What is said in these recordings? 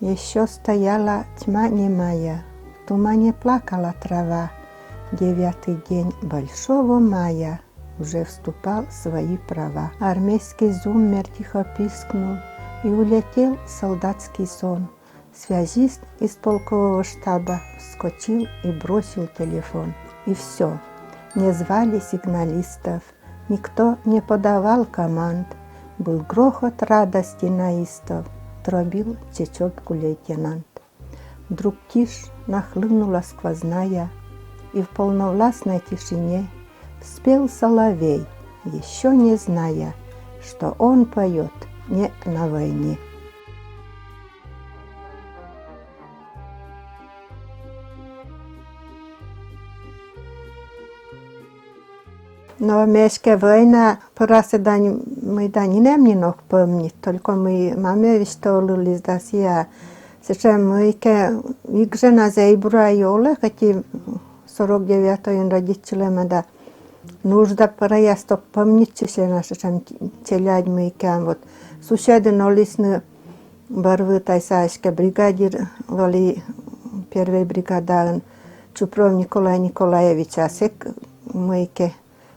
Еще стояла тьма немая, в тумане плакала трава. 9-й день большого мая уже вступал в свои права. Армейский зуммер тихо пискнул, и улетел солдатский сон. Связист из полкового штаба вскочил и бросил телефон. И все. Не звали сигналистов, никто не подавал команд. Был грохот радости наистов, трубил чечетку лейтенант. Вдруг тишь нахлынула сквозная, и в полновластной тишине спел соловей, еще не зная, что он поет не на войне. Но мешке война порасы мы не мог помнить, только мы маме вистолили да сия. Сейчас мы игже на зейбура йоле, хотя 49-й родителям да нужда проясто помнить, что наши там телядь мы вот суседи нолисны барвы тайсашке бригадир вали первой бригады Чупров Николай Николаевич Асек мы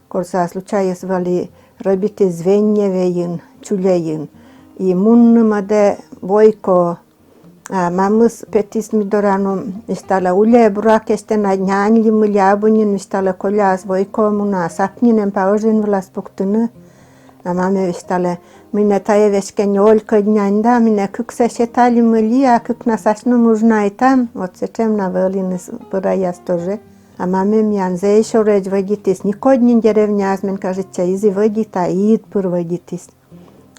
Корса случая звали робити звеньевеин, чулеин. И муннымаде войко, мамыс петис мидораном истала уле буракестен аднянли мылябунин истала коляс войко муна сапнинен паожин влас пуктыны. Маме истала мине таевешкен олька днянда мине кыксе шетали мыли, а кык насашну нужна и там. Вот сечем на вылинес бураяс тоже. А маме мян еще речь водитесь, никоднин деревня, мен кажется, изи водита, ид пур водитесь.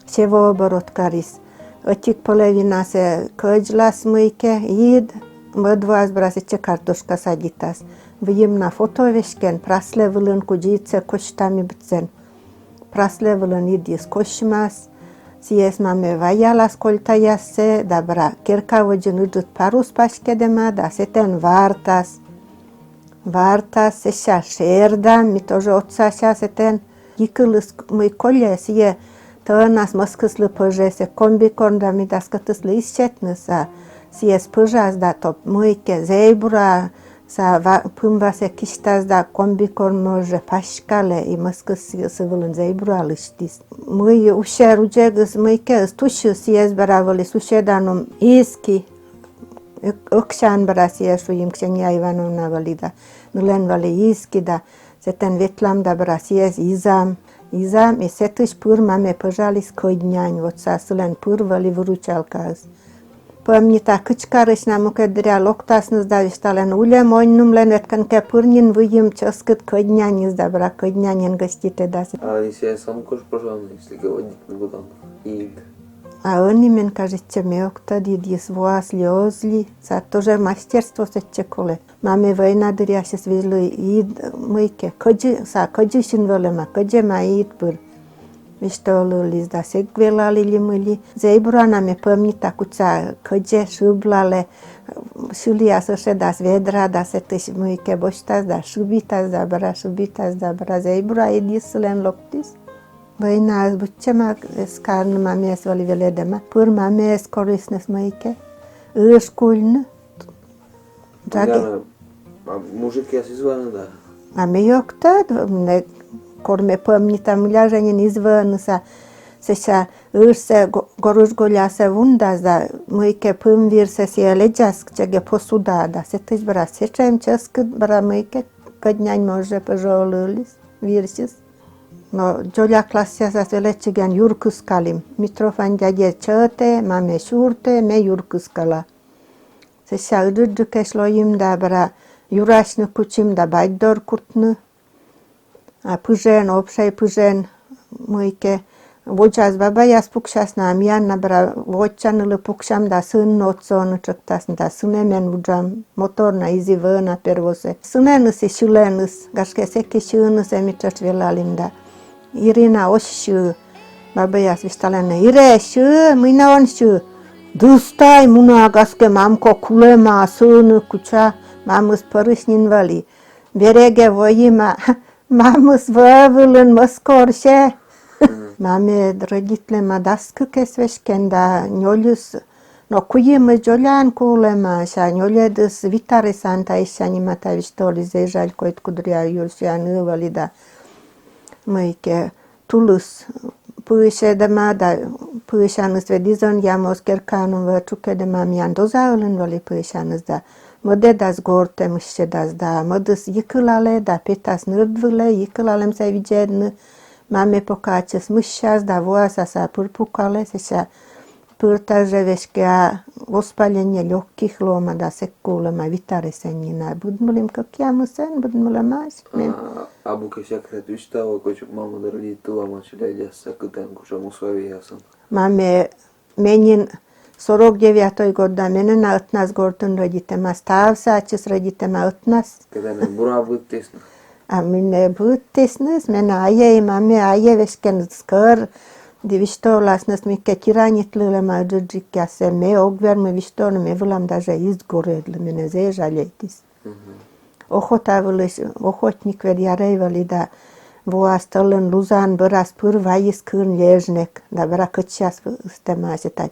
Чего оборот карис. Отик половина се кожлас мыйке, ид, модваз брасече картошка садитас. Вим на фотовешкен, праслевылын кудице коштами бцен. Праслевылын идис кошмас, сиес маме ваялас кольтаясе, добра, керка воджин идут парус пашкедема, да сетен вартас. Варта сеша шерда, ми тоже отца сетен. Йыкылыс мы коле сие тăănas мăскăслы пăжесе комбикорнда ми даскăтăслы исчетнăса сиес пăжас да топ мыйке зейбура са пымвасе киштас да комбикорн може пашкале и мăскăс сывылын зейбура лыштис. Мый уше ружегăс мыйке стушы сиес баравăли сушеданом иски. Оксан брасия шуим Ксения Ивановна валида, нулен вали искида, сетен ветлам да брасиес изам и сетыш пур маме пожалис коднянь, вот сасылен пур вали выручалкас. Помни та кычкарыш намуке дря локтасныз да виштален улем ойнумлен ветканке пурнин выем чоскыт коднянь изда бра коднянен гостите да. А если сам кош пожалуй, если говорить на Будан, ид. А они, мен кажется, меокта дидис слезли, за тоже мастерство сечеколе. Маме война дыряся свезли ид мыйке, кожи шинвелема, кожи маид пыр. Виштолылись да сегвелали мыли. Зейбурана ме помнита куца кожи шублале, шулия сошедас ведра да сетыш мыйке боштас да шубитас да бра зейбура идислен локтис. Война бутчема скарны мамес вали веледема. Пур мамес кориснес мыйке. Школьны. А мужик я изваны да. А ме йокта, корме помнита муляжанин изваныса. Сеша ырсе горуш голяса вундас да мыйке пым вирсе сиеледжас чеге посуда да. Сетыш бра сечаем ческыт бра мыйке коднянь може пожалылись вирсис. Но джоля класsia sa velechegen jurkuskalim. Mitrofan dядя чăte, mame șurte, me jurkuskala. Se șa ıdırdıkeșloyim da bra jurașnă kucim da bajdor kurtnă. A păjen, opșai păjen, măike. Voceas babayas pukșas na amian bra voceanălă pukșam da sân noțonă căctas da sânemen vujam motor na izi văna pervose. Sânenăse șulenăs, gașke seke șânăse mitrăș velalim da. Irina oșu, babaya vistalene. Ire şu, mâine on şu. Dustai muna gaske mamko kulema sână kucea, mamăs părâșnin vali. Berege voima, mamăs văvălân măscorșe. Mame родителям даскы кесвешкен да нёлюс No kujimme joljan kuulemaan sään, joljedus vitarisan taissan imata vistoli zeijal koit kudria julsia növalida. Muike tulus pyysedema da pyysanus vedizon jamos kerkanun värtsukedema mian dozaulun vali pyysanus da. Modedas gorte mushedas da, modus yıkılale da petas nırdvile yıkılalem se vijednu. Mame pokaces mushas da voasa sa purpukale se pyrtajeveskea ospaljenje ljokkih loma da se kuulema vitarisenjina. Budmulim kakjamusen, budmulemais. Abu kesäkret ystävä, kun mamma liittyy amatsileijässä, kuten kun se musvaviasan. Mame menin 49 годда мене на 15 годин родитема ставса, че родитема 15. Ketä ne mura võttis? A minne võttisnus, mene aie mame aie vesken skör. De vistolasnus mikä kiranitlilema džudžikjase me ogverme vistonu me vulam даже izgoredli mene zežaljeitis. Ohotnik ved jarejvali da vuastolun luzan bëras pur vajis kën lježnek, da bëra këtjas stemaase taj.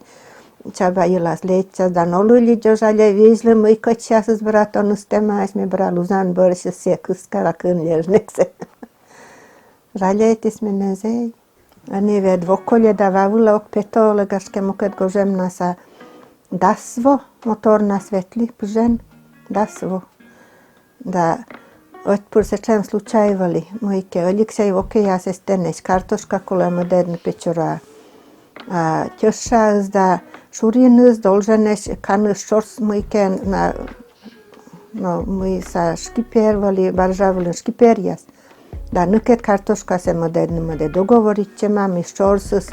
Čaba ilas lećas da noluli džožalje vizli mëj këtjas bëra tonu stemaas me bëra luzan bërës se këskara kën lježnek se. Žaljeitis mene zej. Ani ved vokolje da vavula ok petole gaške moket gožemna sa dasvo, motorna svetli pžen, dasvo. Da otpur se čem slučajvali, mojke Aleksej vokeja se steneš, kartoška kole moderne pečora. A tješas da šurinus dolženeš kanus šors mojke na, no, moj sa škipervali, baržavulin škiperjas. Da nuket kartoška se moderne dogovorit ćemo mi šorsus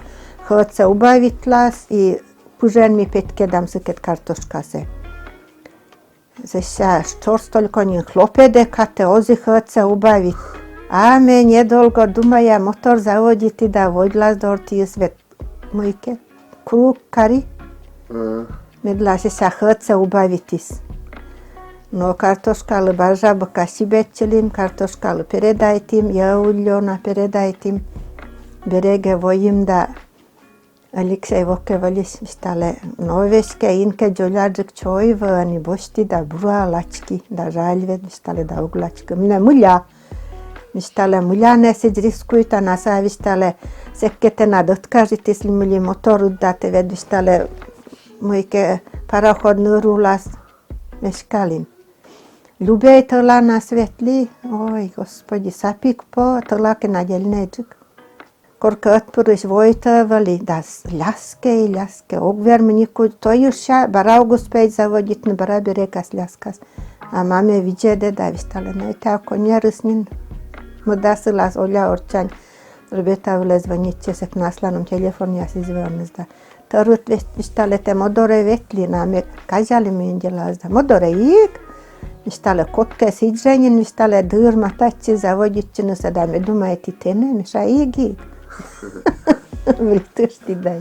hod se ubavitlas i pužen mi petke dam suket kartoška se. Zeša šors toliko njim hlopede kate ozi hod se ubavit. A me njedolgo dumaja motor zavoditi da vodlas dorti svet mojke krug kari. Medla zeša hod se ubavitis. No kartoškalı baržabıka şibetçilim, kartoškalı peredaytim, yağulyona peredaytim. Berege vojim da Aleksej vokevalis vistale noveske inke džoljađik čojvani bošti da bura lački, da žaljved vistale da uglački. Mine mulja, vistale muljane se driskuita nasa vistale sekketena dotkažitis li mulji motoru date ved vistale mojke parahodnu rulas meškalim. Ljubej tăla na svetli, oj, gospodi, sapik po tăla ke na jelneđik. Korka otpuriš vojtavali, da ljaske, ogverme niku, to juša, bara auguspej zavoditni, bara birekas ljaskas. A mame viđede da vistale, nejte ako njerusnin, modasilas olja orčanj, rbetavile zvoniće se k naslanom telefonija si zvonizda. Tarut vistale te modore vetlina, me kažali mi indjelazda, modore ik, vistale kotke siđenjen, vistale dırma tači zavoditčinu se da me dumajti tene, niša igi. Vrtušti daj.